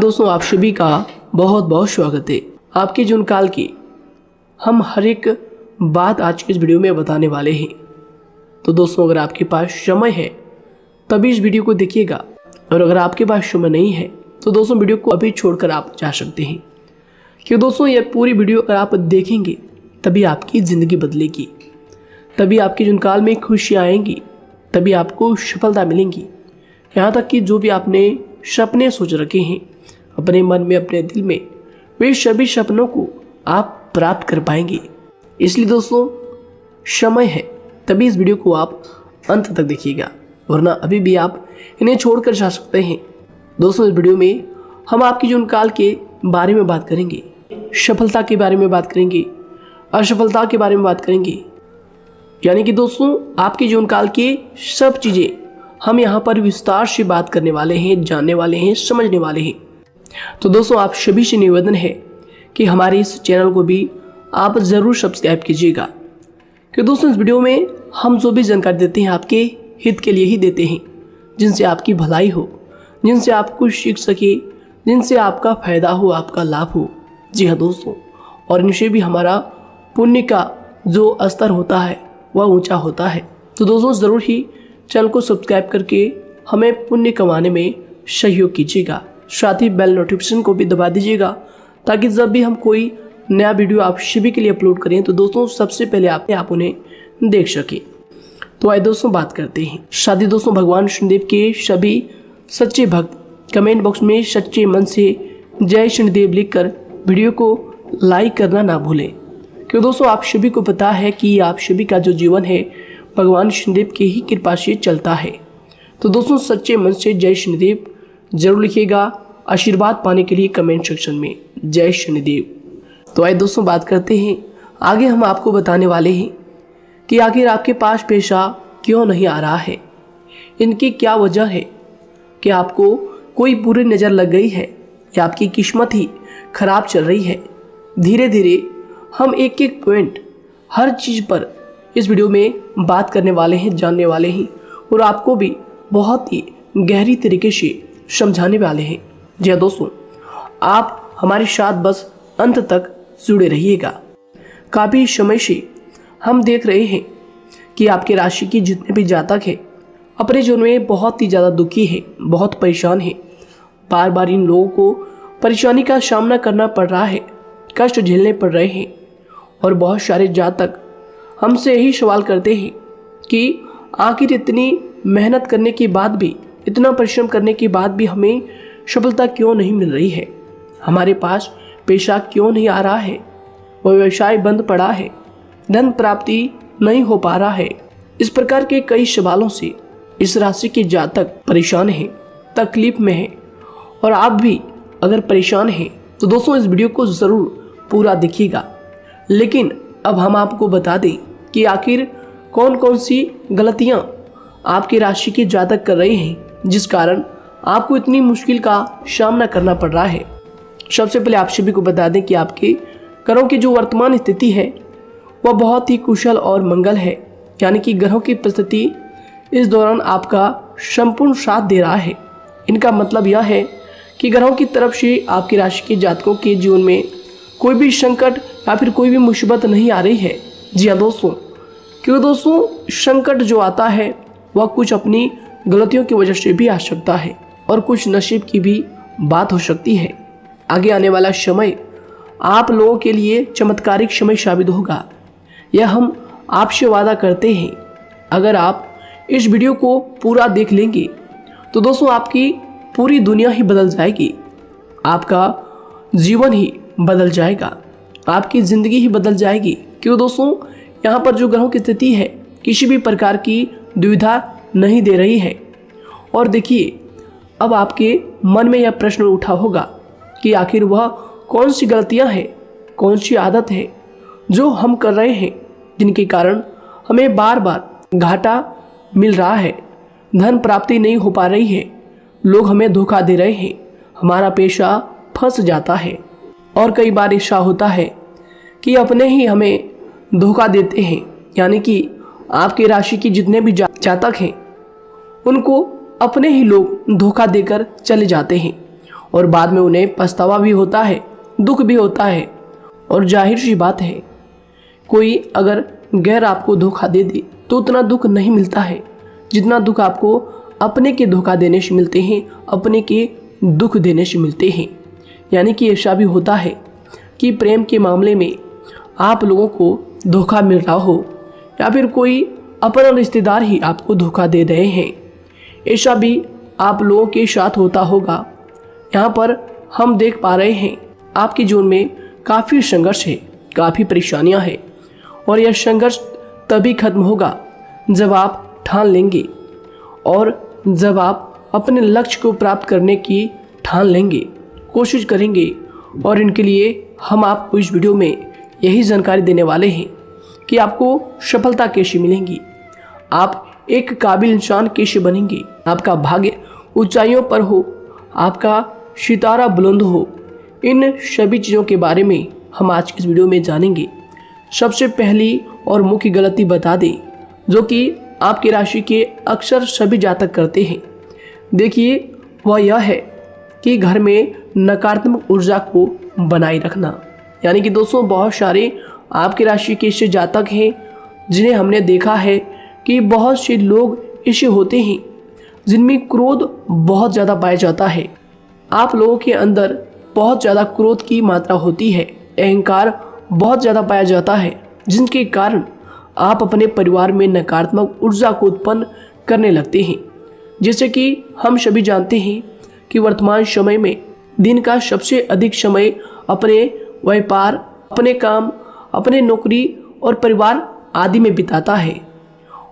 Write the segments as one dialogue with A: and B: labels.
A: दोस्तों, आप सभी का बहुत बहुत स्वागत है। आपके जीवन काल की हम हर एक बात आज के इस वीडियो में बताने वाले हैं। तो दोस्तों, अगर आपके पास समय है तभी इस वीडियो को देखिएगा, और अगर आपके पास समय नहीं है तो दोस्तों वीडियो को अभी छोड़कर आप जा सकते हैं। क्यों दोस्तों, यह पूरी वीडियो अगर आप देखेंगे तभी आपकी ज़िंदगी बदलेगी, तभी आपके जीवन काल में खुशियाँ आएंगी, तभी आपको सफलता मिलेंगी। यहाँ तक कि जो भी आपने सपने सोच रखे हैं अपने मन में, अपने दिल में, वे सभी सपनों को आप प्राप्त कर पाएंगे। इसलिए दोस्तों, समय है तभी इस वीडियो को आप अंत तक देखिएगा, वरना अभी भी आप इन्हें छोड़कर जा सकते हैं। दोस्तों, इस वीडियो में हम आपके जीवन काल के बारे में बात करेंगे, सफलता के बारे में बात करेंगे, असफलता के बारे में बात करेंगे। यानी कि दोस्तों, आपके जीवन काल के सब चीज़ें हम यहाँ पर विस्तार से बात करने वाले हैं, जानने वाले हैं, समझने वाले हैं। तो दोस्तों, आप सभी से निवेदन है कि हमारे इस चैनल को भी आप ज़रूर सब्सक्राइब कीजिएगा, कि दोस्तों इस वीडियो में हम जो भी जानकारी देते हैं आपके हित के लिए ही देते हैं, जिनसे आपकी भलाई हो, जिनसे आप कुछ सीख सके, जिनसे आपका फ़ायदा हो, आपका लाभ हो। जी हाँ दोस्तों, और इनसे भी हमारा पुण्य का जो स्तर होता है वह ऊंचा होता है। तो दोस्तों, ज़रूर ही चैनल को सब्सक्राइब करके हमें पुण्य कमाने में सहयोग कीजिएगा। साथ ही बेल नोटिफिकेशन को भी दबा दीजिएगा, ताकि जब भी हम कोई नया वीडियो आप सभी के लिए अपलोड करें तो दोस्तों सबसे पहले आप उन्हें देख सकें। तो आइए दोस्तों बात करते हैं। शादी दोस्तों, भगवान शनिदेव के सभी सच्चे भक्त कमेंट बॉक्स में सच्चे मन से जय शनिदेव लिखकर वीडियो को लाइक करना ना भूलें, क्योंकि दोस्तों आप सभी को पता है कि आप सभी का जो जीवन है भगवान शनिदेव की ही कृपा से चलता है। तो दोस्तों, सच्चे मन से जय शनिदेव जरूर लिखिएगा, आशीर्वाद पाने के लिए कमेंट सेक्शन में जय शनिदेव। तो आइए दोस्तों बात करते हैं। आगे हम आपको बताने वाले हैं कि आखिर आपके पास पैसा क्यों नहीं आ रहा है, इनकी क्या वजह है, कि आपको कोई बुरी नज़र लग गई है या आपकी किस्मत ही खराब चल रही है। धीरे धीरे हम एक एक पॉइंट हर चीज़ पर इस वीडियो में बात करने वाले हैं, जानने वाले हैं, और आपको भी बहुत ही गहरी तरीके से समझाने वाले हैं। जी हाँ दोस्तों, आप हमारे साथ बस अंत तक जुड़े रहिएगा। काफ़ी समय से हम देख रहे हैं कि आपके राशि की जितने भी जातक हैं अपने जीवन में बहुत ही ज़्यादा दुखी है, बहुत परेशान है। बार बार इन लोगों को परेशानी का सामना करना पड़ रहा है, कष्ट झेलने पड़ रहे हैं। और बहुत सारे जातक हमसे यही सवाल करते हैं कि आखिर इतनी मेहनत करने के बाद भी, इतना परिश्रम करने के बाद भी हमें सफलता क्यों नहीं मिल रही है, हमारे पास पैसा क्यों नहीं आ रहा है, वह व्यवसाय बंद पड़ा है, धन प्राप्ति नहीं हो पा रहा है। इस प्रकार के कई सवालों से इस राशि के जातक परेशान हैं, तकलीफ में हैं। और आप भी अगर परेशान हैं तो दोस्तों इस वीडियो को ज़रूर पूरा देखिएगा। लेकिन अब हम आपको बता दें कि आखिर कौन कौन सी गलतियां आपकी राशि के जातक कर रहे हैं, जिस कारण आपको इतनी मुश्किल का सामना करना पड़ रहा है। सबसे पहले आप सभी को बता दें कि आपके ग्रहों की जो वर्तमान स्थिति है वह बहुत ही कुशल और मंगल है। यानी कि ग्रहों की परिस्थिति इस दौरान आपका संपूर्ण साथ दे रहा है। इनका मतलब यह है कि ग्रहों की तरफ से आपकी राशि के जातकों के जीवन में कोई भी संकट या फिर कोई भी मुसीबत नहीं आ रही है। जी हाँ दोस्तों, क्योंकि दोस्तों संकट जो आता है वह कुछ अपनी गलतियों की वजह से भी आ सकता है, और कुछ नसीब की भी बात हो सकती है। आगे आने वाला समय आप लोगों के लिए चमत्कारिक समय साबित होगा, यह हम आपसे वादा करते हैं। अगर आप इस वीडियो को पूरा देख लेंगे तो दोस्तों आपकी पूरी दुनिया ही बदल जाएगी, आपका जीवन ही बदल जाएगा, आपकी ज़िंदगी ही बदल जाएगी। क्यों दोस्तों, यहाँ पर जो ग्रहों की स्थिति है किसी भी प्रकार की दुविधा नहीं दे रही है। और देखिए, अब आपके मन में यह प्रश्न उठा होगा कि आखिर वह कौन सी गलतियां हैं, कौन सी आदत है जो हम कर रहे हैं, जिनके कारण हमें बार बार घाटा मिल रहा है, धन प्राप्ति नहीं हो पा रही है, लोग हमें धोखा दे रहे हैं, हमारा पैसा फंस जाता है। और कई बार ऐसा होता है कि अपने ही हमें धोखा देते हैं। यानी कि आपकी राशि की जितने भी जातक हैं उनको अपने ही लोग धोखा देकर चले जाते हैं, और बाद में उन्हें पछतावा भी होता है, दुख भी होता है। और जाहिर सी बात है, कोई अगर गैर आपको धोखा दे दे तो उतना दुख नहीं मिलता है जितना दुख आपको अपने के धोखा देने से मिलते हैं, अपने के दुख देने से मिलते हैं। यानी कि ऐसा भी होता है कि प्रेम के मामले में आप लोगों को धोखा मिल रहा हो या फिर कोई अपना रिश्तेदार ही आपको धोखा दे रहे हैं। ऐसा भी आप लोगों के साथ होता होगा। यहाँ पर हम देख पा रहे हैं आपके जीवन में काफ़ी संघर्ष है, काफ़ी परेशानियाँ हैं और यह संघर्ष तभी खत्म होगा जब आप ठान लेंगे और जब आप अपने लक्ष्य को प्राप्त करने की ठान लेंगे, कोशिश करेंगे। और इनके लिए हम आपको इस वीडियो में यही जानकारी देने वाले हैं कि आपको सफलता कैसे मिलेंगी, आप एक काबिल इंसान कैसे बनेंगे, आपका भाग्य ऊंचाइयों पर हो, आपका सितारा बुलंद हो। इन सभी चीज़ों के बारे में हम आज की इस वीडियो में जानेंगे। सबसे पहली और मुख्य गलती बता दें जो कि आपकी राशि के अक्सर सभी जातक करते हैं। देखिए, वह यह है कि घर में नकारात्मक ऊर्जा को बनाए रखना। यानी कि दोस्तों, बहुत सारे आपकी राशि के ऐसे जातक हैं जिन्हें हमने देखा है कि बहुत से लोग ऐसे होते हैं जिनमें क्रोध बहुत ज़्यादा पाया जाता है। आप लोगों के अंदर बहुत ज़्यादा क्रोध की मात्रा होती है, अहंकार बहुत ज़्यादा पाया जाता है, जिनके कारण आप अपने परिवार में नकारात्मक ऊर्जा को उत्पन्न करने लगते हैं। जैसे कि हम सभी जानते हैं कि वर्तमान समय में दिन का सबसे अधिक समय अपने व्यापार, अपने काम, अपने नौकरी और परिवार आदि में बिताता है।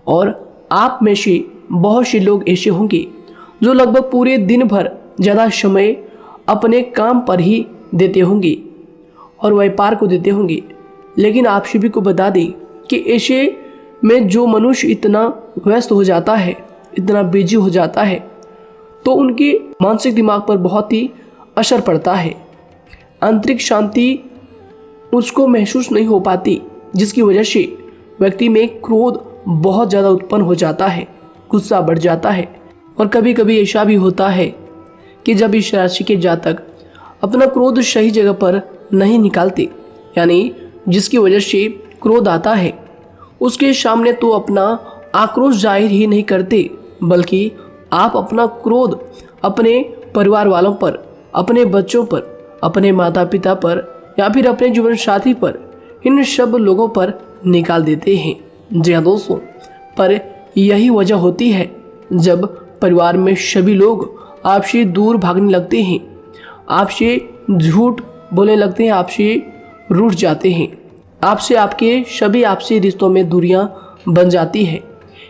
A: और आप में से बहुत से लोग ऐसे होंगे जो लगभग पूरे दिन भर ज़्यादा समय अपने काम पर ही देते होंगे और व्यापार को देते होंगे। लेकिन आप सभी को बता दें कि ऐसे में जो मनुष्य इतना व्यस्त हो जाता है, इतना बिजी हो जाता है, तो उनके मानसिक दिमाग पर बहुत ही असर पड़ता है। आंतरिक शांति उसको महसूस नहीं हो पाती, जिसकी वजह से व्यक्ति में क्रोध बहुत ज़्यादा उत्पन्न हो जाता है, गुस्सा बढ़ जाता है। और कभी कभी ऐसा भी होता है कि जब इस राशि के जातक अपना क्रोध सही जगह पर नहीं निकालते, यानी जिसकी वजह से क्रोध आता है, उसके सामने तो अपना आक्रोश जाहिर ही नहीं करते, बल्कि आप अपना क्रोध अपने परिवार वालों पर, अपने बच्चों पर, अपने माता पिता पर या फिर अपने जीवन साथी पर, इन सब लोगों पर निकाल देते हैं। जी हाँ दोस्तों, पर यही वजह होती है जब परिवार में सभी लोग आपसे दूर भागने लगते हैं, आपसे झूठ बोलने लगते हैं, आपसे रूठ जाते हैं, आपसे आपके सभी आपसी रिश्तों में दूरियां बन जाती है।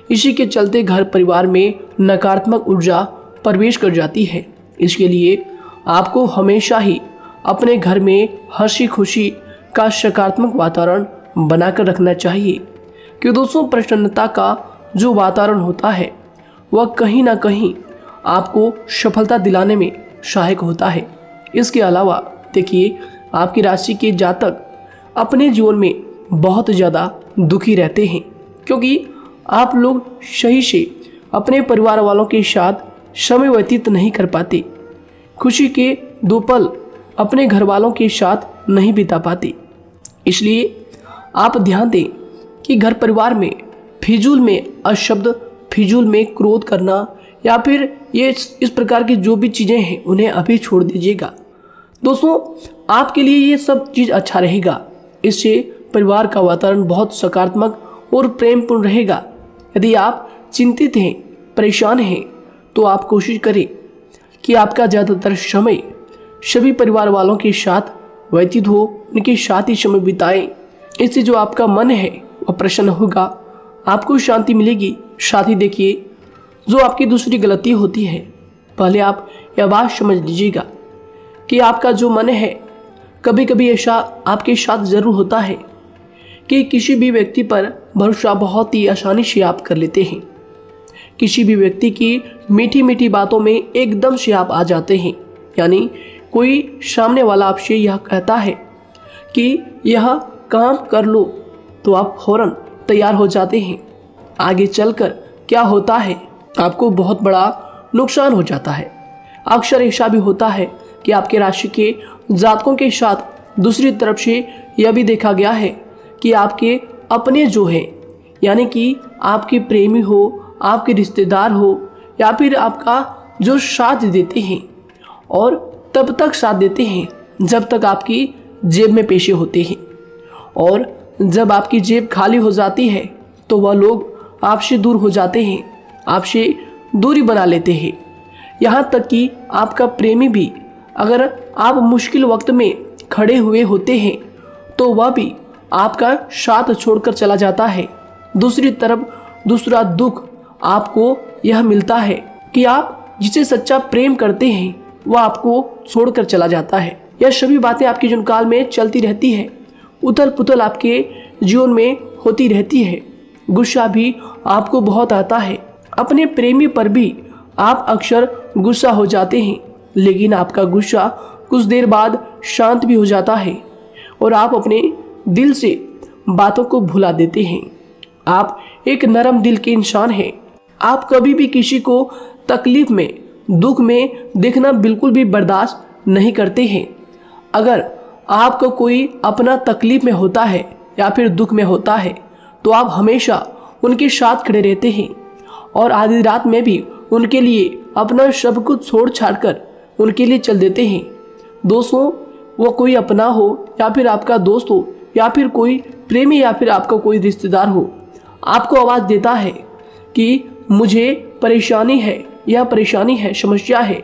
A: इसी के चलते घर परिवार में नकारात्मक ऊर्जा प्रवेश कर जाती है। इसके लिए आपको हमेशा ही अपने घर में हंसी खुशी का सकारात्मक वातावरण बनाकर रखना चाहिए कि दोस्तों, प्रसन्नता का जो वातावरण होता है वह कहीं ना कहीं आपको सफलता दिलाने में सहायक होता है। इसके अलावा देखिए, आपकी राशि के जातक अपने जीवन में बहुत ज़्यादा दुखी रहते हैं क्योंकि आप लोग सही से अपने परिवार वालों के साथ समय व्यतीत नहीं कर पाते, खुशी के दो पल अपने घर वालों के साथ नहीं बिता पाते। इसलिए आप ध्यान दें कि घर परिवार में फिजूल में अशब्द, फिजूल में क्रोध करना या फिर ये इस प्रकार की जो भी चीज़ें हैं उन्हें अभी छोड़ दीजिएगा। दोस्तों, आपके लिए ये सब चीज़ अच्छा रहेगा। इससे परिवार का वातावरण बहुत सकारात्मक और प्रेमपूर्ण रहेगा। यदि आप चिंतित हैं, परेशान हैं, तो आप कोशिश करें कि आपका ज़्यादातर समय सभी परिवार वालों के साथ व्यतीत हो, उनके साथ ही समय बिताएं। इससे जो आपका मन है वह प्रसन्न होगा, आपको शांति मिलेगी। साथ ही देखिए, जो आपकी दूसरी गलती होती है, पहले आप यह बात समझ लीजिएगा कि आपका जो मन है, कभी कभी ऐसा आपके साथ ज़रूर होता है कि किसी भी व्यक्ति पर भरोसा बहुत ही आसानी से आप कर लेते हैं। किसी भी व्यक्ति की मीठी मीठी बातों में एकदम से आप आ जाते हैं। यानी कोई सामने वाला आपसे यह कहता है कि यह काम कर लो तो आप फौरन तैयार हो जाते हैं। आगे चलकर क्या होता है, आपको बहुत बड़ा नुकसान हो जाता है। अक्सर ऐसा भी होता है कि आपके राशि के जातकों के साथ दूसरी तरफ से यह भी देखा गया है कि आपके अपने जो हैं, यानी कि आपके प्रेमी हो, आपके रिश्तेदार हो, या फिर आपका जो साथ देते हैं और तब तक साथ देते हैं जब तक आपकी जेब में पैसे होते हैं, और जब आपकी जेब खाली हो जाती है तो वह लोग आपसे दूर हो जाते हैं, आपसे दूरी बना लेते हैं। यहाँ तक कि आपका प्रेमी भी, अगर आप मुश्किल वक्त में खड़े हुए होते हैं तो वह भी आपका साथ छोड़कर चला जाता है। दूसरी तरफ दूसरा दुख आपको यह मिलता है कि आप जिसे सच्चा प्रेम करते हैं वह आपको छोड़कर चला जाता है। यह सभी बातें आपके जीवन काल में चलती रहती है। उथल पुथल आपके जीवन में होती रहती है। गुस्सा भी आपको बहुत आता है। अपने प्रेमी पर भी आप अक्सर गुस्सा हो जाते हैं, लेकिन आपका गुस्सा कुछ देर बाद शांत भी हो जाता है और आप अपने दिल से बातों को भुला देते हैं। आप एक नरम दिल के इंसान हैं। आप कभी भी किसी को तकलीफ में, दुख में देखना बिल्कुल भी बर्दाश्त नहीं करते हैं। अगर आपको कोई अपना तकलीफ में होता है या फिर दुख में होता है तो आप हमेशा उनके साथ खड़े रहते हैं और आधी रात में भी उनके लिए अपना सब कुछ छोड़ छाड़ कर उनके लिए चल देते हैं। दोस्तों, वो कोई अपना हो या फिर आपका दोस्त हो या फिर कोई प्रेमी या फिर आपका कोई रिश्तेदार हो, आपको आवाज़ देता है कि मुझे परेशानी है, यह परेशानी है, समस्या है,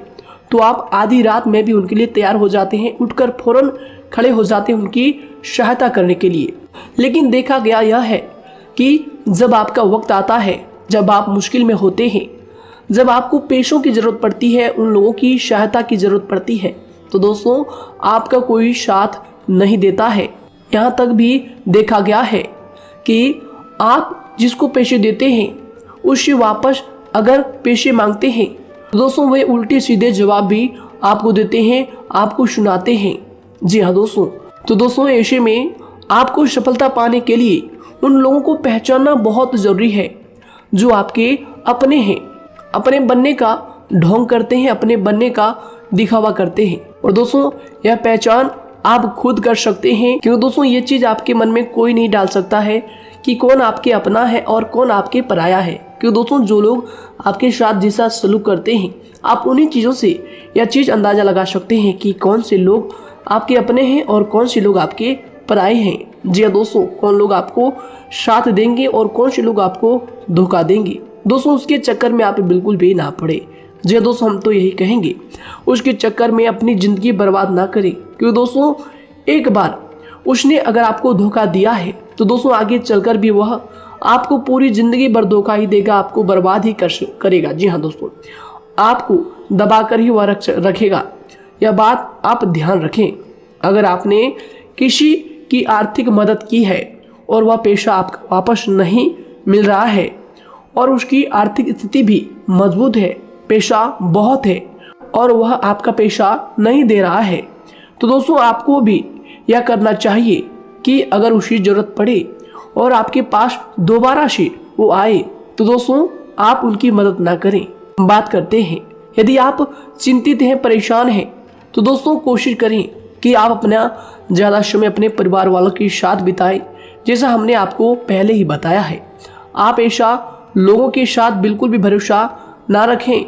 A: तो आप आधी रात में भी उनके लिए तैयार हो जाते हैं, उठकर फौरन खड़े हो जाते हैं उनकी सहायता करने के लिए। लेकिन देखा गया यह है कि जब आपका वक्त आता है, जब आप मुश्किल में होते हैं, जब आपको पैसों की ज़रूरत पड़ती है, उन लोगों की सहायता की ज़रूरत पड़ती है, तो दोस्तों आपका कोई साथ नहीं देता है। यहाँ तक भी देखा गया है कि आप जिसको पैसे देते हैं उससे वापस अगर पैसे मांगते हैं तो दोस्तों वे उल्टे सीधे जवाब भी आपको देते हैं, आपको सुनाते हैं। जी हाँ दोस्तों, तो दोस्तों ऐसे में आपको सफलता पाने के लिए उन लोगों को पहचानना बहुत ज़रूरी है जो आपके अपने हैं, अपने बनने का ढोंग करते हैं, अपने बनने का दिखावा करते हैं। और दोस्तों यह पहचान आप खुद कर सकते हैं, क्योंकि दोस्तों ये चीज़ आपके मन में कोई नहीं डाल सकता है कि कौन आपके अपना है और कौन आपके पराया है। क्योंकि दोस्तों जो लोग आपके साथ जैसा सलूक करते हैं, आप उन्हीं चीज़ों से यह चीज़ अंदाज़ा लगा सकते हैं कि कौन से लोग आपके अपने हैं और कौन से लोग आपके पराए हैं। जी हाँ दोस्तों, कौन लोग आपको साथ देंगे और कौन से लोग आपको धोखा देंगे। दोस्तों उसके चक्कर में आप बिल्कुल भी ना पड़े। जी दोस्तों, हम तो यही कहेंगे, उसके चक्कर में अपनी ज़िंदगी बर्बाद ना करें, क्योंकि दोस्तों एक बार उसने अगर आपको धोखा दिया है तो दोस्तों आगे चलकर भी वह आपको पूरी ज़िंदगी भर धोखा ही देगा, आपको बर्बाद ही करेगा। जी हाँ दोस्तों, आपको दबा कर ही वह रखेगा। यह बात आप ध्यान रखें। अगर आपने किसी की आर्थिक मदद की है और वह पैसा आपको वापस नहीं मिल रहा है और उसकी आर्थिक स्थिति भी मजबूत है, पैसा बहुत है और वह आपका पैसा नहीं दे रहा है, तो दोस्तों आपको भी यह करना चाहिए कि अगर उसकी ज़रूरत पड़े और आपके पास दोबारा से वो आए तो दोस्तों आप उनकी मदद ना करें। बात करते हैं, यदि आप चिंतित हैं, परेशान हैं, तो दोस्तों कोशिश करें कि आप अपना ज़्यादा समय अपने परिवार वालों के साथ बिताएं, जैसा हमने आपको पहले ही बताया है। आप ऐसा लोगों के साथ बिल्कुल भी भरोसा ना रखें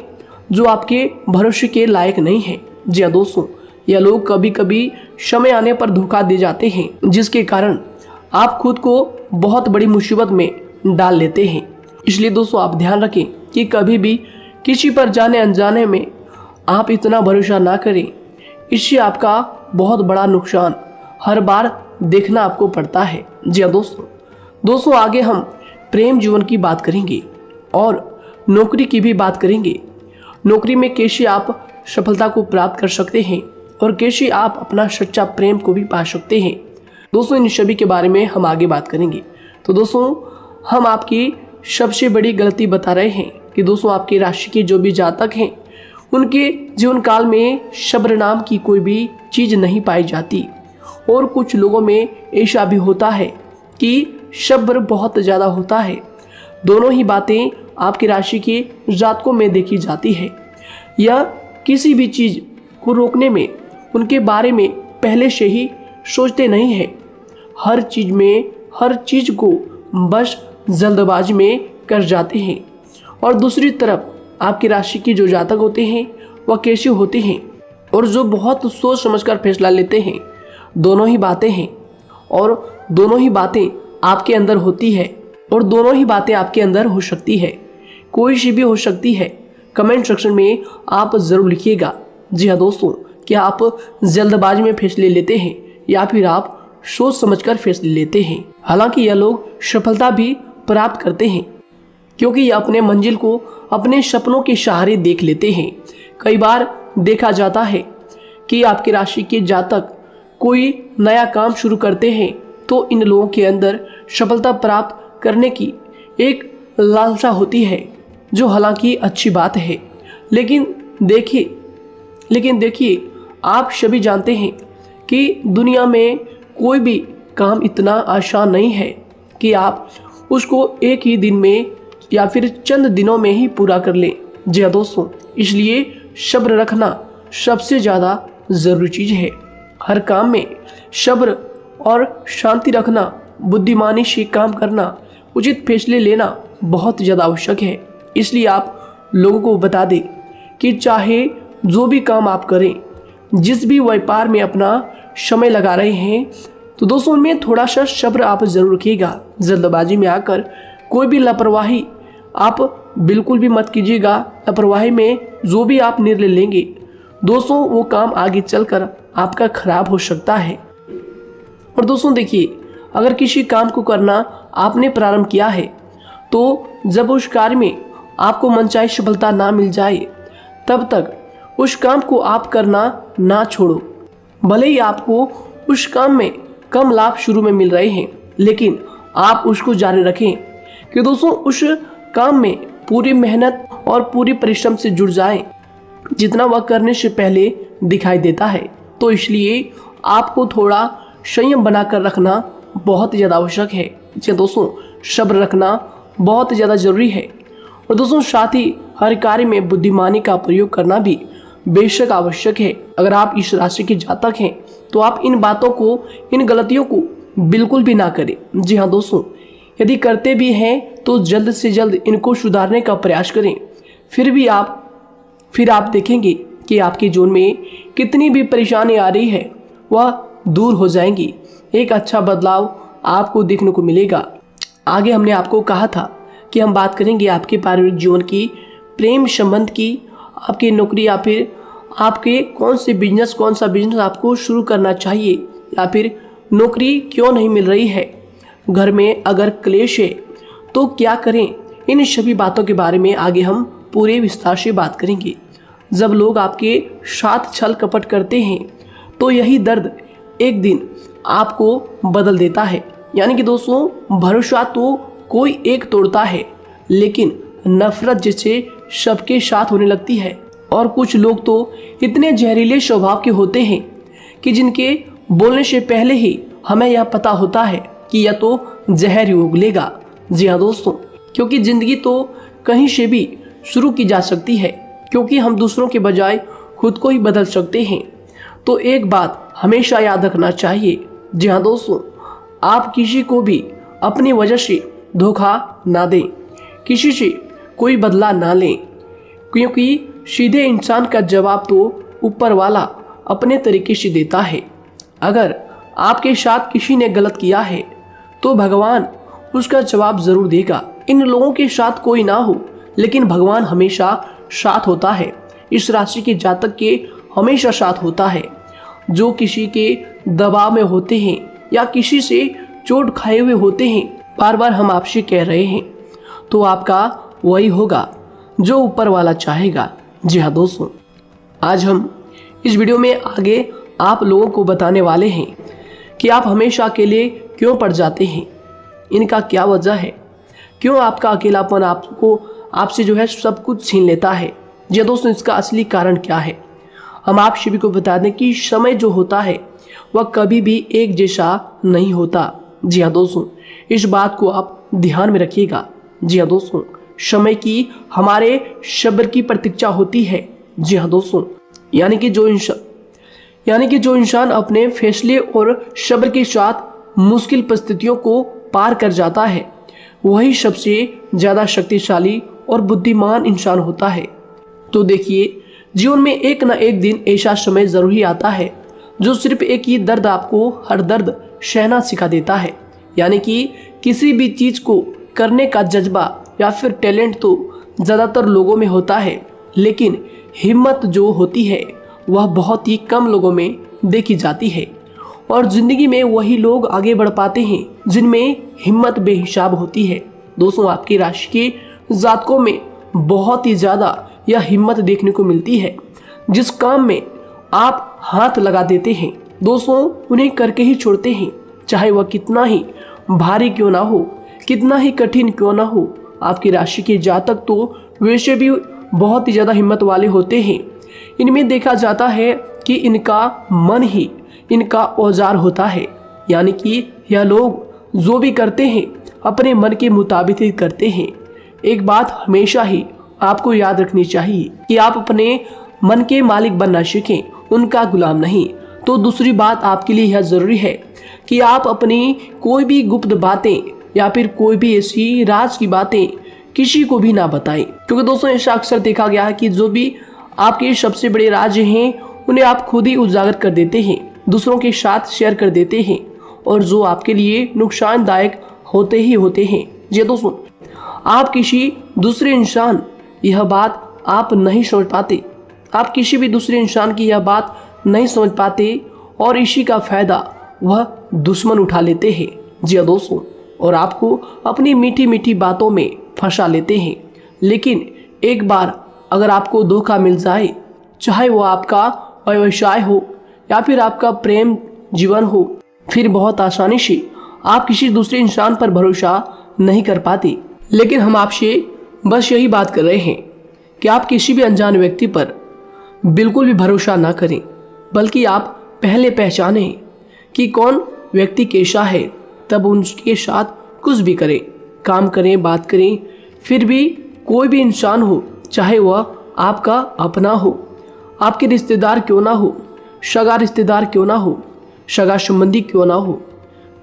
A: जो आपके भरोसे के लायक नहीं है। जी हाँ दोस्तों, यह लोग कभी कभी समय आने पर धोखा दे जाते हैं, जिसके कारण आप खुद को बहुत बड़ी मुसीबत में डाल लेते हैं। इसलिए दोस्तों आप ध्यान रखें कि कभी भी किसी पर जाने अनजाने में आप इतना भरोसा ना करें, इससे आपका बहुत बड़ा नुकसान हर बार देखना आपको पड़ता है। जी हाँ दोस्तों आगे हम प्रेम जीवन की बात करेंगे और नौकरी की भी बात करेंगे। नौकरी में कैसे आप सफलता को प्राप्त कर सकते हैं और कैसे आप अपना सच्चा प्रेम को भी पा सकते हैं। दोस्तों इन सभी के बारे में हम आगे बात करेंगे। तो दोस्तों हम आपकी सबसे बड़ी गलती बता रहे हैं कि दोस्तों आपकी राशि के जो भी जातक हैं उनके जीवन काल में सब्र नाम की कोई भी चीज़ नहीं पाई जाती, और कुछ लोगों में ऐसा भी होता है कि सब्र बहुत ज़्यादा होता है। दोनों ही बातें आपकी राशि के जातकों में देखी जाती है। या किसी भी चीज़ को रोकने में, उनके बारे में पहले से ही सोचते नहीं हैं। हर चीज़ को बस जल्दबाजी में कर जाते हैं। और दूसरी तरफ आपकी राशि के जो जातक होते हैं वह कैसे होते हैं, और जो बहुत सोच समझकर फैसला लेते हैं। दोनों ही बातें हैं और दोनों ही बातें आपके अंदर होती है, और दोनों ही बातें आपके अंदर हो सकती है। कोई सी भी हो सकती है। कमेंट सेक्शन में आप ज़रूर लिखिएगा। जी हाँ दोस्तों, क्या आप जल्दबाजी में फैसले लेते हैं या फिर आप सोच समझकर फैसले लेते हैं। हालांकि यह लोग सफलता भी प्राप्त करते हैं, क्योंकि ये अपने मंजिल को अपने सपनों के सहारे देख लेते हैं। कई बार देखा जाता है कि आपकी राशि के जातक कोई नया काम शुरू करते हैं तो इन लोगों के अंदर सफलता प्राप्त करने की एक लालसा होती है, जो हालांकि अच्छी बात है। लेकिन देखिए आप सभी जानते हैं कि दुनिया में कोई भी काम इतना आसान नहीं है कि आप उसको एक ही दिन में या फिर चंद दिनों में ही पूरा कर लें। जी हाँ दोस्तों, इसलिए सब्र रखना सबसे ज़्यादा ज़रूरी चीज़ है। हर काम में सब्र और शांति रखना, बुद्धिमानी से काम करना, उचित फैसले लेना बहुत ज़्यादा आवश्यक है। इसलिए आप लोगों को बता दें कि चाहे जो भी काम आप करें, जिस भी व्यापार में अपना समय लगा रहे हैं, तो दोस्तों उनमें थोड़ा सा सब्र आप जरूर रखिएगा। जल्दबाजी में आकर कोई भी लापरवाही आप बिल्कुल भी मत कीजिएगा। लापरवाही में जो भी आप निर्णय लेंगे दोस्तों, वो काम आगे चलकर आपका खराब हो सकता है। और दोस्तों देखिए, अगर किसी काम को करना आपने प्रारंभ किया है, तो जब उस कार्य में आपको मनचाही सफलता ना मिल जाए, तब तक उस काम को आप करना ना छोड़ो। भले ही आपको उस काम में कम लाभ शुरू में मिल रहे हैं, लेकिन आप उसको जारी रखें कि दोस्तों उस काम में पूरी मेहनत और पूरी परिश्रम से जुड़ जाएं, जितना वह करने से पहले दिखाई देता है। तो इसलिए आपको थोड़ा संयम बनाकर रखना बहुत ज़्यादा आवश्यक है। जी दोस्तों, सब्र रखना बहुत ज़्यादा ज़रूरी है। और दोस्तों साथ ही हर कार्य में बुद्धिमानी का प्रयोग करना भी बेशक आवश्यक है। अगर आप इस राशि के जातक हैं तो आप इन बातों को, इन गलतियों को बिल्कुल भी ना करें। जी हाँ दोस्तों, यदि करते भी हैं तो जल्द से जल्द इनको सुधारने का प्रयास करें। फिर आप देखेंगे कि आपके जीवन में कितनी भी परेशानी आ रही है वह दूर हो जाएंगी। एक अच्छा बदलाव आपको देखने को मिलेगा। आगे हमने आपको कहा था कि हम बात करेंगे आपके पारिवारिक जीवन की, प्रेम संबंध की, आपकी नौकरी या फिर आपके कौन सा बिजनेस आपको शुरू करना चाहिए, या फिर नौकरी क्यों नहीं मिल रही है, घर में अगर क्लेश है तो क्या करें। इन सभी बातों के बारे में आगे हम पूरे विस्तार से बात करेंगे। जब लोग आपके साथ छल कपट करते हैं तो यही दर्द एक दिन आपको बदल देता है। यानी कि दोस्तों, भरोसा तो कोई एक तोड़ता है, लेकिन नफरत जैसे सबके साथ होने लगती है। और कुछ लोग तो इतने जहरीले स्वभाव के होते हैं कि जिनके बोलने से पहले ही हमें यह पता होता है कि यह तो जहर ही उगलेगा। जी हाँ दोस्तों, क्योंकि ज़िंदगी तो कहीं से भी शुरू की जा सकती है, क्योंकि हम दूसरों के बजाय खुद को ही बदल सकते हैं। तो एक बात हमेशा याद रखना चाहिए। जी हाँ दोस्तों, आप किसी को भी अपनी वजह से धोखा ना दें, किसी से कोई बदला ना लें, क्योंकि सीधे इंसान का जवाब तो ऊपर वाला अपने तरीके से देता है। अगर आपके साथ किसी ने गलत किया है तो भगवान उसका जवाब जरूर देगा। इन लोगों के साथ कोई ना हो, लेकिन भगवान हमेशा साथ होता है। इस राशि के जातक के हमेशा साथ होता है। जो किसी के दबाव में होते हैं या किसी से चोट खाए हुए होते हैं, बार बार हम आपसे कह रहे हैं, तो आपका वही होगा जो ऊपर वाला चाहेगा। जी हाँ दोस्तों, आज हम इस वीडियो में आगे आप लोगों को बताने वाले हैं कि आप हमेशा अकेले क्यों पड़ जाते हैं, इनका क्या वजह है, क्यों आपका अकेलापन आपसे जो है सब कुछ छीन लेता है। जी दोस्तों, इसका असली कारण क्या है हम आप सभी को बता दें कि समय जो होता है वह कभी भी एक जैसा नहीं होता। जी हाँ दोस्तों, इस बात को आप ध्यान में रखिएगा। जी हाँ दोस्तों, समय की हमारे सब्र की प्रतीक्षा होती है। जी हाँ दोस्तों, यानी कि जो इंसान अपने फैसले और सब्र के साथ मुश्किल परिस्थितियों को पार कर जाता है, वही सबसे ज़्यादा शक्तिशाली और बुद्धिमान इंसान होता है। तो देखिए, जीवन में एक न एक दिन ऐसा समय ज़रूर ही आता है जो सिर्फ एक ही दर्द आपको हर दर्द सहना सिखा देता है। यानी कि किसी भी चीज़ को करने का जज्बा या फिर टैलेंट तो ज़्यादातर लोगों में होता है, लेकिन हिम्मत जो होती है वह बहुत ही कम लोगों में देखी जाती है। और ज़िंदगी में वही लोग आगे बढ़ पाते हैं जिनमें हिम्मत बेहिसाब होती है। दोस्तों, आपकी राशि के जातकों में बहुत ही ज़्यादा यह हिम्मत देखने को मिलती है। जिस काम में आप हाथ लगा देते हैं दोस्तों, उन्हें करके ही छोड़ते हैं, चाहे वह कितना ही भारी क्यों ना हो, कितना ही कठिन क्यों ना हो। आपकी राशि के जातक तो वैसे भी बहुत ही ज़्यादा हिम्मत वाले होते हैं। इनमें देखा जाता है कि इनका मन ही इनका औजार होता है। यानी कि यह लोग जो भी करते हैं अपने मन के मुताबिक ही करते हैं। एक बात हमेशा ही आपको याद रखनी चाहिए कि आप अपने मन के मालिक बनना सीखें, उनका गुलाम नहीं। तो दूसरी बात आपके लिए यह ज़रूरी है कि आप अपनी कोई भी गुप्त बातें या फिर कोई भी ऐसी राज की बातें किसी को भी ना बताएं, क्योंकि दोस्तों ऐसा अक्सर देखा गया है कि जो भी आपके सबसे बड़े राज हैं उन्हें आप खुद ही उजागर कर देते हैं, दूसरों के साथ शेयर कर देते हैं, और जो आपके लिए नुकसानदायक होते ही होते हैं। जी दोस्तों, आप किसी दूसरे इंसान यह बात आप नहीं समझ पाते, आप किसी भी दूसरे इंसान की यह बात नहीं समझ पाते, और इसी का फ़ायदा वह दुश्मन उठा लेते हैं। जी दोस्तों, और आपको अपनी मीठी मीठी बातों में फंसा लेते हैं। लेकिन एक बार अगर आपको धोखा मिल जाए, चाहे वो आपका व्यवसाय हो या फिर आपका प्रेम जीवन हो, फिर बहुत आसानी से आप किसी दूसरे इंसान पर भरोसा नहीं कर पाते। लेकिन हम आपसे बस यही बात कर रहे हैं कि आप किसी भी अनजान व्यक्ति पर बिल्कुल भी भरोसा ना करें, बल्कि आप पहले पहचानें कि कौन व्यक्ति कैसा है, तब उनके साथ कुछ भी करें, काम करें, बात करें। फिर भी कोई भी इंसान हो, चाहे वह आपका अपना हो, आपके रिश्तेदार क्यों ना हो, सगा रिश्तेदार क्यों ना हो, सगा संबंधी क्यों ना हो,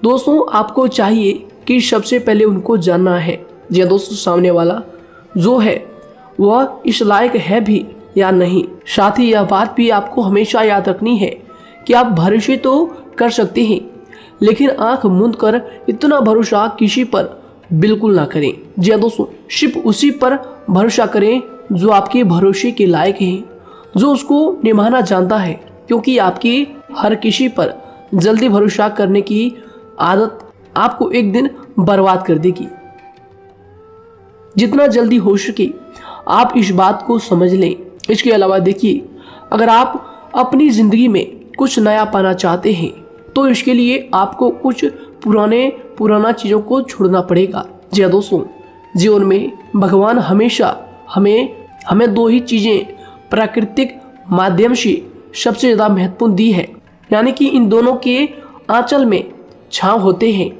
A: दोस्तों आपको चाहिए कि सबसे पहले उनको जानना है जी दोस्तों, सामने वाला जो है वह इस लायक है भी या नहीं। साथ ही यह बात भी आपको हमेशा याद रखनी है कि आप भरोसे तो कर सकते हैं, लेकिन आंख मूंद कर इतना भरोसा किसी पर बिल्कुल ना करें। जी दोस्तों, सिर्फ उसी पर भरोसा करें जो आपके भरोसे के लायक है, जो उसको निभाना जानता है, क्योंकि आपकी हर किसी पर जल्दी भरोसा करने की आदत आपको एक दिन बर्बाद कर देगी। जितना जल्दी हो सके आप इस बात को समझ लें। इसके अलावा देखिए, अगर आप अपनी ज़िंदगी में कुछ नया पाना चाहते हैं तो इसके लिए आपको कुछ पुराना चीज़ों को छोड़ना पड़ेगा। जी हाँ दोस्तों, जीवन में भगवान हमेशा हमें दो ही चीज़ें प्राकृतिक माध्यम से सबसे ज़्यादा महत्वपूर्ण दी है, यानी कि इन दोनों के आंचल में छांव होते हैं,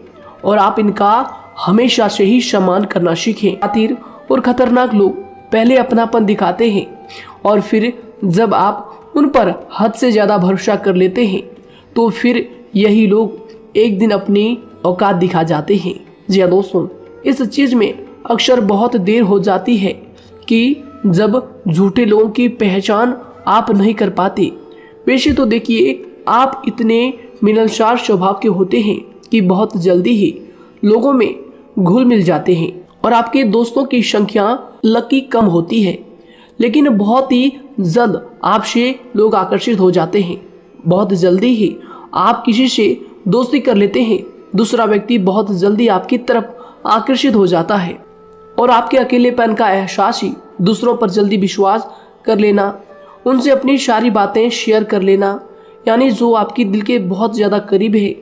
A: और आप इनका हमेशा से ही सम्मान करना सीखें। शातिर और खतरनाक लोग पहले अपनापन दिखाते हैं, और फिर जब आप उन पर हद से ज़्यादा भरोसा कर लेते हैं तो फिर यही लोग एक दिन अपनी औकात दिखा जाते हैं। जी हाँ दोस्तों, इस चीज़ में अक्सर बहुत देर हो जाती है कि जब झूठे लोगों की पहचान आप नहीं कर पाते। वैसे तो देखिए, आप इतने मिलनसार स्वभाव के होते हैं कि बहुत जल्दी ही लोगों में घुल मिल जाते हैं, और आपके दोस्तों की संख्या लकी कम होती है, लेकिन बहुत ही जल्द आपसे लोग आकर्षित हो जाते हैं। बहुत जल्दी ही आप किसी से दोस्ती कर लेते हैं, दूसरा व्यक्ति बहुत जल्दी आपकी तरफ आकर्षित हो जाता है, और आपके अकेलेपन का एहसास ही दूसरों पर जल्दी विश्वास कर लेना, उनसे अपनी सारी बातें शेयर कर लेना, यानी जो आपके दिल के बहुत ज़्यादा करीब है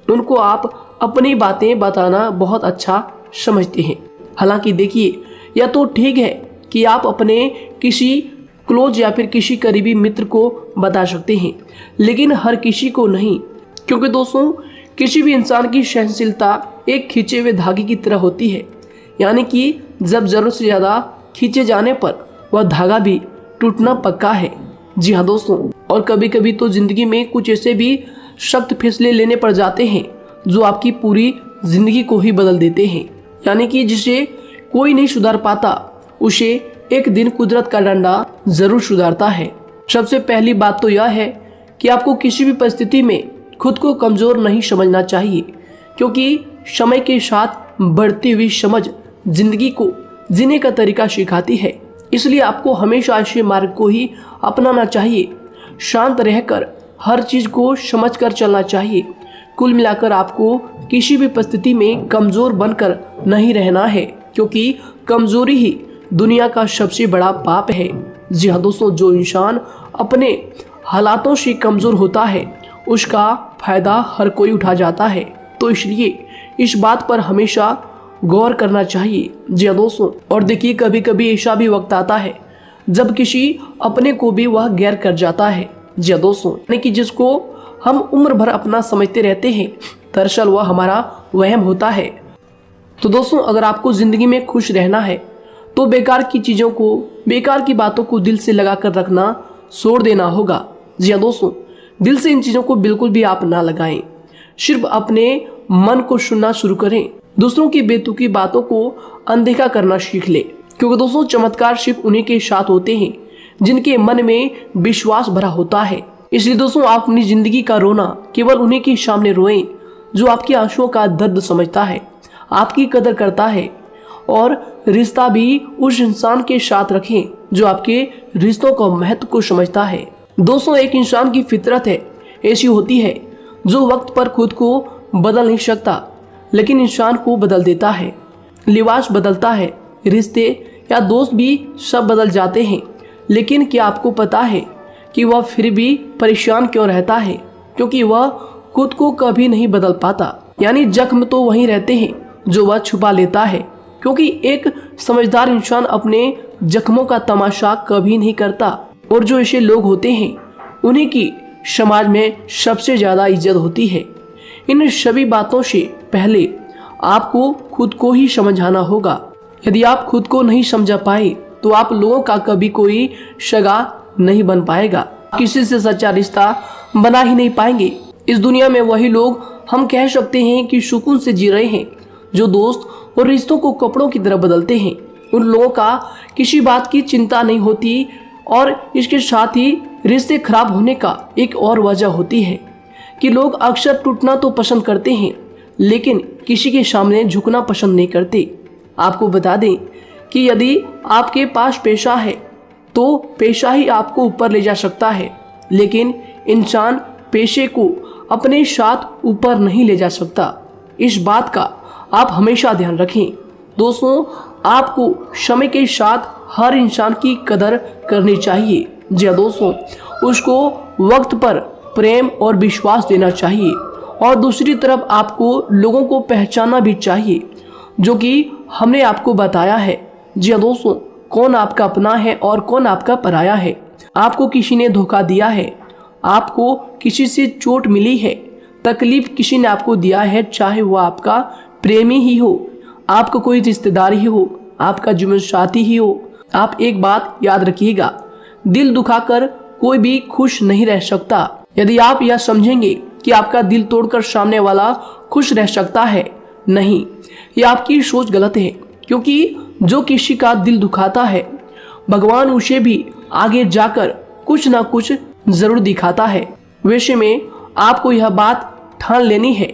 A: उनको आप अपनी बातें बताना बहुत अच्छा समझते हैं। हालांकि देखिए, यह तो ठीक है कि आप अपने किसी क्लोज या फिर किसी करीबी मित्र को बता सकते हैं, लेकिन हर किसी को नहीं, क्योंकि दोस्तों किसी भी इंसान की सहनशीलता एक खींचे हुए धागे की तरह होती है, यानी कि जब ज़रूरत से ज़्यादा खींचे जाने पर वह धागा भी टूटना पक्का है। जी हाँ दोस्तों, और कभी कभी तो जिंदगी में कुछ ऐसे भी सख्त फैसले लेने पड़ जाते हैं जो आपकी पूरी जिंदगी को ही बदल देते हैं। यानी कि जिसे कोई नहीं सुधार पाता उसे एक दिन कुदरत का डंडा जरूर सुधारता है। सबसे पहली बात तो यह है कि आपको किसी भी परिस्थिति में खुद को कमजोर नहीं समझना चाहिए, क्योंकि समय के साथ बढ़ती हुई समझ जिंदगी को जीने का तरीका सिखाती है। इसलिए आपको हमेशा ऐसे मार्ग को ही अपनाना चाहिए। शांत रहकर हर चीज को समझकर चलना चाहिए। कुल मिलाकर आपको किसी भी परिस्थिति में कमजोर बनकर नहीं रहना है, क्योंकि कमजोरी ही दुनिया का सबसे बड़ा पाप है। जी हाँ दोस्तों, जो इंसान अपने हालातों से कमजोर होता है उसका फायदा हर कोई उठा जाता है। तो इसलिए इस बात पर हमेशा गौर करना चाहिए। जी हाँ दोस्तों, और देखिए कभी कभी ऐसा भी वक्त आता है जब किसी अपने को भी वह गैर कर जाता है। जी हाँ दोस्तों, यानी कि जिसको हम उम्र भर अपना समझते रहते हैं, दरअसल वह हमारा वहम होता है। तो दोस्तों, अगर आपको जिंदगी में खुश रहना है तो बेकार की चीजों को, बेकार की बातों को दिल से लगा कर रखना छोड़ देना होगा। जी हाँ दोस्तों, दिल से इन चीजों को बिल्कुल भी आप ना लगाएं। सिर्फ अपने मन को सुनना शुरू करें। दूसरों की बेतुकी बातों को अनदेखा करना सीख ले, क्योंकि दोस्तों चमत्कार सिर्फ उन्हीं के साथ होते हैं जिनके मन में विश्वास भरा होता है। इसलिए दोस्तों, आप अपनी जिंदगी का रोना केवल उन्हीं के सामने रोएं जो आपके आंसुओं का दर्द समझता है, आपकी कदर करता है, और रिश्ता भी उस इंसान के साथ रखें जो आपके रिश्तों का महत्व को समझता है। दोस्तों, एक इंसान की फितरत है ऐसी होती है जो वक्त पर खुद को बदल नहीं सकता, लेकिन इंसान को बदल देता है। लिबास बदलता है, रिश्ते या दोस्त भी सब बदल जाते हैं, लेकिन क्या आपको पता है कि वह फिर भी परेशान क्यों रहता है? क्योंकि वह खुद को कभी नहीं बदल पाता। यानी जख्म तो वहीं रहते हैं जो वह छुपा लेता है, क्योंकि एक समझदार इंसान अपने जख्मों का तमाशा कभी नहीं करता, और जो ऐसे लोग होते हैं उन्हीं की समाज में सबसे ज्यादा इज्जत होती है। इन सभी बातों से पहले आपको खुद को ही समझाना होगा। यदि आप खुद को नहीं समझा पाए तो आप लोगों का कभी कोई सगा नहीं बन पाएगा, किसी से सच्चा रिश्ता बना ही नहीं पाएंगे। इस दुनिया में वही लोग हम कह सकते हैं कि सुकून से जी रहे हैं जो दोस्त और रिश्तों को कपड़ों की तरह बदलते हैं। उन लोगों का किसी बात की चिंता नहीं होती, और इसके साथ ही रिश्ते खराब होने का एक और वजह होती है कि लोग अक्सर टूटना तो पसंद करते हैं, लेकिन किसी के सामने झुकना पसंद नहीं करते। आपको बता दें कि यदि आपके पास पैसा है तो पैसा ही आपको ऊपर ले जा सकता है, लेकिन इंसान पैसे को अपने साथ ऊपर नहीं ले जा सकता। इस बात का आप हमेशा ध्यान रखें। दोस्तों, आपको समय के साथ हर इंसान की कदर करनी चाहिए। जी हाँ दोस्तों, उसको वक्त पर प्रेम और विश्वास देना चाहिए, और दूसरी तरफ आपको लोगों को पहचानना भी चाहिए जो कि हमने आपको बताया है। जी हाँ दोस्तों, कौन आपका अपना है और कौन आपका पराया है। आपको किसी ने धोखा दिया है, आपको किसी से चोट मिली है, तकलीफ किसी ने आपको दिया है, चाहे वो आपका प्रेमी ही हो, आपका कोई रिश्तेदार ही हो, आपका जीवन साथी ही हो, आप एक बात याद रखिएगा, दिल दुखाकर कोई भी खुश नहीं रह सकता। यदि आप यह समझेंगे कि आपका दिल तोड़कर सामने वाला खुश रह सकता है, नहीं, यह आपकी सोच गलत है, क्योंकि जो किसी का दिल दुखाता है भगवान उसे भी आगे जाकर कुछ ना कुछ जरूर दिखाता है। वैसे में आपको यह बात ठान लेनी है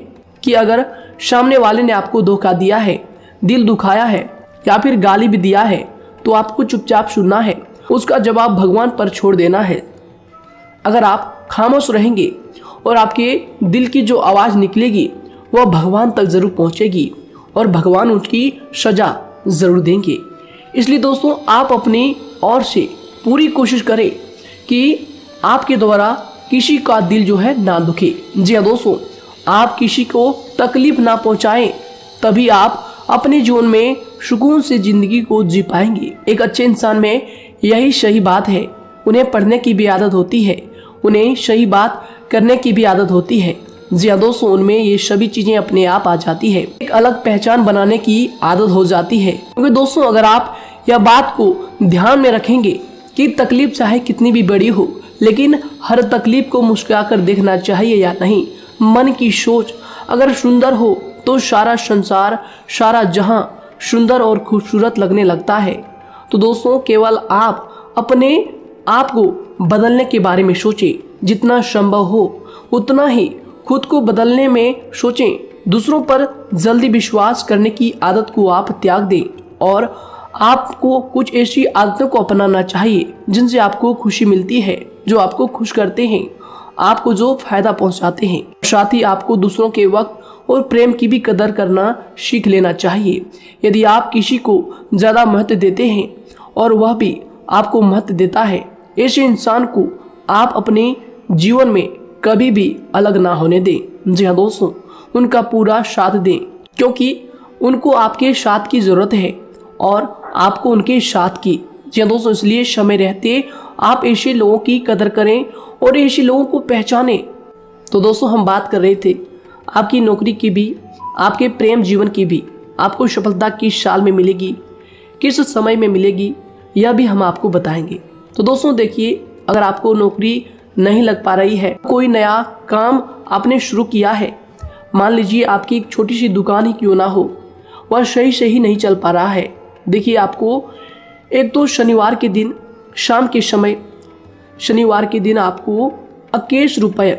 A: कि अगर सामने वाले ने आपको धोखा दिया है, दिल दुखाया है या फिर गाली भी दिया है, तो आपको चुपचाप सुनना है, उसका जवाब भगवान पर छोड़ देना है। अगर आप खामोश रहेंगे और आपके दिल की जो आवाज़ निकलेगी वह भगवान तक जरूर पहुंचेगी, और भगवान उसकी सजा ज़रूर देंगे। इसलिए दोस्तों, आप अपनी ओर से पूरी कोशिश करें कि आपके द्वारा किसी का दिल जो है ना दुखे। जी हाँ दोस्तों, आप किसी को तकलीफ ना पहुंचाएं, तभी आप अपने जीवन में सुकून से ज़िंदगी को जी पाएंगे। एक अच्छे इंसान में यही सही बात है। उन्हें पढ़ने की भी आदत होती है, उन्हें सही बात करने की भी आदत होती है। जी हाँ दोस्तों, उनमें ये सभी चीज़ें अपने आप आ जाती है। एक अलग पहचान बनाने की आदत हो जाती है। क्योंकि दोस्तों, अगर आप यह बात को ध्यान में रखेंगे कि तकलीफ चाहे कितनी भी बड़ी हो, लेकिन हर तकलीफ को मुस्कुराकर देखना चाहिए या नहीं। मन की सोच अगर सुंदर हो तो सारा संसार, सारा जहां सुंदर और खूबसूरत लगने लगता है। तो दोस्तों केवल आप अपने आप को बदलने के बारे में सोचें, जितना संभव हो उतना ही खुद को बदलने में सोचें। दूसरों पर जल्दी विश्वास करने की आदत को आप त्याग दें और आपको कुछ ऐसी आदतों को अपनाना चाहिए जिनसे आपको खुशी मिलती है, जो आपको खुश करते हैं, आपको जो फायदा पहुंचाते हैं। साथ ही आपको दूसरों के वक्त और प्रेम की भी कदर करना सीख लेना चाहिए। यदि आप किसी को ज़्यादा महत्व देते हैं और वह भी आपको महत्व देता है, ऐसे इंसान को आप अपने जीवन में कभी भी अलग ना होने दें। जी हाँ दोस्तों, उनका पूरा साथ दें, क्योंकि उनको आपके साथ की ज़रूरत है और आपको उनके साथ की। जी हाँ दोस्तों, इसलिए समय रहते आप ऐसे लोगों की कदर करें और ऐसे लोगों को पहचानें। तो दोस्तों हम बात कर रहे थे आपकी नौकरी की भी, आपके प्रेम जीवन की भी। आपको सफलता किस साल में मिलेगी, किस समय में मिलेगी, यह भी हम आपको बताएंगे। तो दोस्तों देखिए, अगर आपको नौकरी नहीं लग पा रही है, कोई नया काम आपने शुरू किया है, मान लीजिए आपकी एक छोटी सी दुकान ही क्यों ना हो, वह सही से ही नहीं चल पा रहा है। देखिए आपको एक तो शनिवार के दिन शाम के समय, शनिवार के दिन आपको 21 रुपये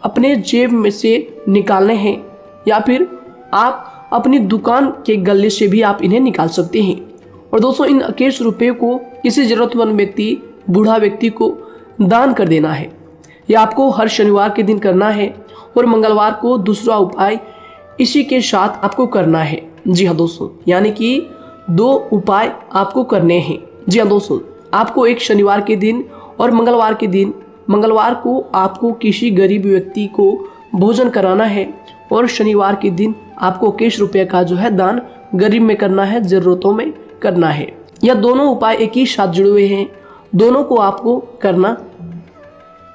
A: अपने जेब में से निकालने हैं, या फिर आप अपनी दुकान के गले से भी आप इन्हें निकाल सकते हैं। और दोस्तों इन 21 रुपये को किसी ज़रूरतमंद व्यक्ति, बूढ़ा व्यक्ति को दान कर देना है। यह आपको हर शनिवार के दिन करना है और मंगलवार को दूसरा उपाय इसी के साथ आपको करना है। जी हाँ दोस्तों, यानी कि 2 उपाय आपको करने हैं। जी हाँ दोस्तों, आपको एक शनिवार के दिन और मंगलवार के दिन, मंगलवार को आपको किसी गरीब व्यक्ति को भोजन कराना है और शनिवार के दिन आपको 21 रुपये का जो है दान गरीब में करना है, ज़रूरतों में करना है। यह दोनों उपाय एक ही साथ जुड़े हुए हैं, दोनों को आपको करना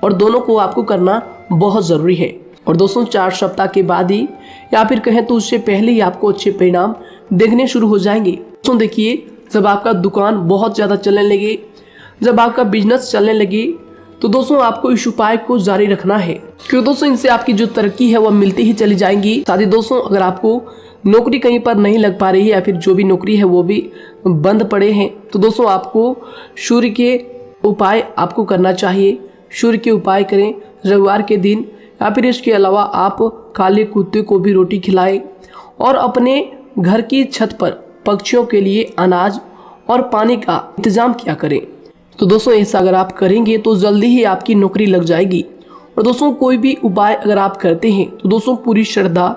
A: और दोनों को आपको करना बहुत ज़रूरी है। और दोस्तों 4 सप्ताह के बाद ही, या फिर कहें तो उससे पहले ही आपको अच्छे परिणाम देखने शुरू हो जाएंगे। दोस्तों देखिए, जब आपका दुकान बहुत ज़्यादा चलने लगे, जब आपका बिजनेस चलने लगे, तो दोस्तों आपको इस उपाय को जारी रखना है, क्योंकि दोस्तों इनसे आपकी जो तरक्की है वह मिलती ही चली जाएंगी। साथ ही दोस्तों अगर आपको नौकरी कहीं पर नहीं लग पा रही है, या फिर जो भी नौकरी है वो भी बंद पड़े हैं, तो दोस्तों आपको सूर्य के उपाय आपको करना चाहिए। सूर्य के उपाय करें रविवार के दिन, या फिर इसके अलावा आप काले कुत्ते को भी रोटी खिलाएं और अपने घर की छत पर पक्षियों के लिए अनाज और पानी का इंतजाम किया करें। तो दोस्तों ऐसा अगर आप करेंगे तो जल्दी ही आपकी नौकरी लग जाएगी। और दोस्तों कोई भी उपाय अगर आप करते हैं तो दोस्तों पूरी श्रद्धा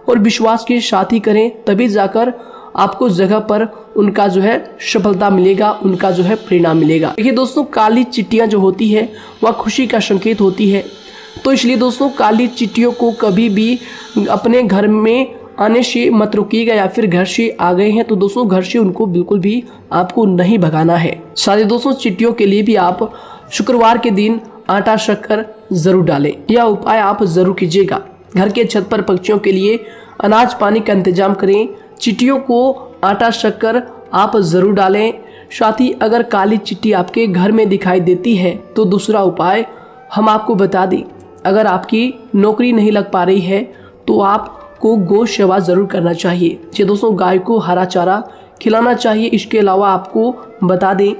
A: और विश्वास के साथ ही करें, तभी जाकर आपको जगह पर उनका जो है सफलता मिलेगा, उनका जो है परिणाम मिलेगा। देखिए दोस्तों, काली चिट्टियां जो होती है वह खुशी का संकेत होती है, तो इसलिए दोस्तों काली चिट्टियों को कभी भी अपने घर में आने से मत रोकिएगा, या फिर घर से आ गए हैं तो दोस्तों घर से उनको बिल्कुल भी आपको नहीं भगाना है। साथ ही दोस्तों चिट्टियों के लिए भी आप शुक्रवार के दिन आटा शक्कर जरूर डालें, यह उपाय आप जरूर कीजिएगा। घर के छत पर पक्षियों के लिए अनाज पानी का इंतजाम करें, चिट्टियों को आटा शक्कर आप जरूर डालें। साथ ही अगर काली चिट्टी आपके घर में दिखाई देती है तो दूसरा उपाय हम आपको बता दें, अगर आपकी नौकरी नहीं लग पा रही है तो आपको गौ सेवा जरूर करना चाहिए। जी दोस्तों, गाय को हरा चारा खिलाना चाहिए। इसके अलावा आपको बता दें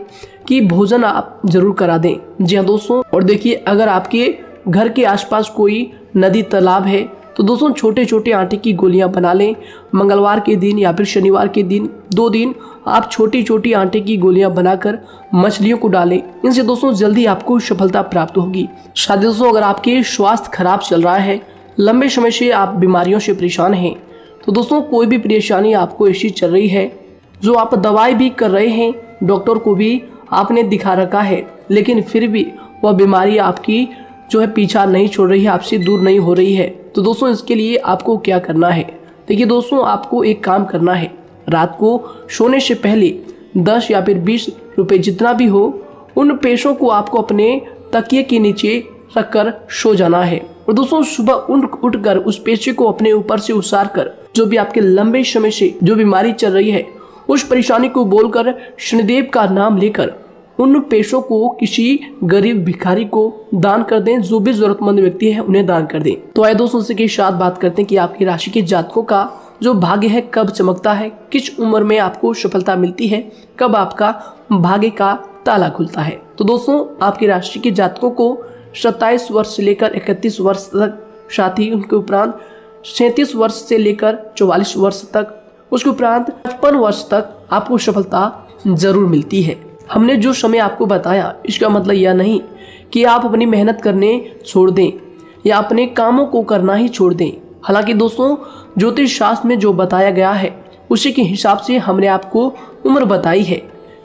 A: कि भोजन आप जरूर करा दें। जी हाँ दोस्तों, और देखिए अगर आपके घर के आसपास कोई नदी तालाब है तो दोस्तों छोटे छोटे आटे की गोलियां बना लें। मंगलवार के दिन या फिर शनिवार के दिन 2 दिन आप छोटी छोटी आटे की गोलियां बनाकर मछलियों को डालें। इनसे दोस्तों जल्दी आपको सफलता प्राप्त होगी। साथ ही दोस्तों अगर आपके स्वास्थ्य खराब चल रहा है, लंबे समय से आप बीमारियों से परेशान हैं, तो दोस्तों कोई भी परेशानी आपको ऐसी चल रही है जो आप दवाई भी कर रहे हैं, डॉक्टर को भी आपने दिखा रखा है, लेकिन फिर भी वह बीमारी आपकी जो है पीछा नहीं छोड़ रही है, आपसे दूर नहीं हो रही है, तो दोस्तों इसके लिए आपको क्या करना है। देखिए दोस्तों, आपको एक काम करना है, रात को सोने से पहले 10 या फिर 20 रुपए जितना भी हो, उन पैसों को आपको अपने तकिए के नीचे रखकर सो जाना है। और दोस्तों सुबह उठकर उस पैसे को अपने ऊपर से उतार कर, जो भी आपके लंबे समय से जो बीमारी चल रही है उस परेशानी को बोलकर शनिदेव का नाम लेकर उन पैसों को किसी गरीब भिखारी को दान कर दें, जो भी जरूरतमंद व्यक्ति है उन्हें दान कर दें। तो आइए दोस्तों उसी के साथ बात करते हैं कि आपकी राशि के जातकों का जो भाग्य है कब चमकता है, किस उम्र में आपको सफलता मिलती है, कब आपका भाग्य का ताला खुलता है। तो दोस्तों आपकी राशि के जातकों को 27 वर्ष से लेकर 31 वर्ष तक, साथ ही उनके उपरांत 37 वर्ष से लेकर 44 वर्ष तक, उसके उपरांत 55 वर्ष तक आपको सफलता जरूर मिलती है। हमने जो समय आपको बताया इसका मतलब यह नहीं कि आप अपनी मेहनत करने छोड़ दें या अपने कामों को करना ही छोड़ दें। हालांकि दोस्तों ज्योतिष शास्त्र में जो बताया गया है उसी के हिसाब से हमने आपको उम्र बताई है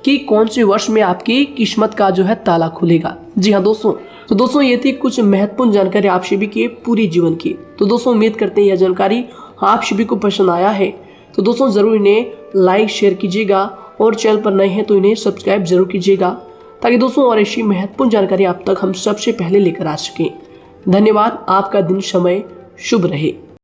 A: कि कौन से वर्ष में आपकी किस्मत का जो है ताला खुलेगा। जी हाँ दोस्तों, तो दोस्तों ये थी कुछ महत्वपूर्ण जानकारी आप सभी के पूरी जीवन की। तो दोस्तों उम्मीद करते हैं यह जानकारी आप सभी को पसंद आया है। तो दोस्तों जरूर इन्हें लाइक शेयर कीजिएगा और चैनल पर नए हैं तो इन्हें सब्सक्राइब जरूर कीजिएगा, ताकि दोस्तों और ऐसी महत्वपूर्ण जानकारी आप तक हम सबसे पहले लेकर आ सकें। धन्यवाद। आपका दिन समय शुभ रहे।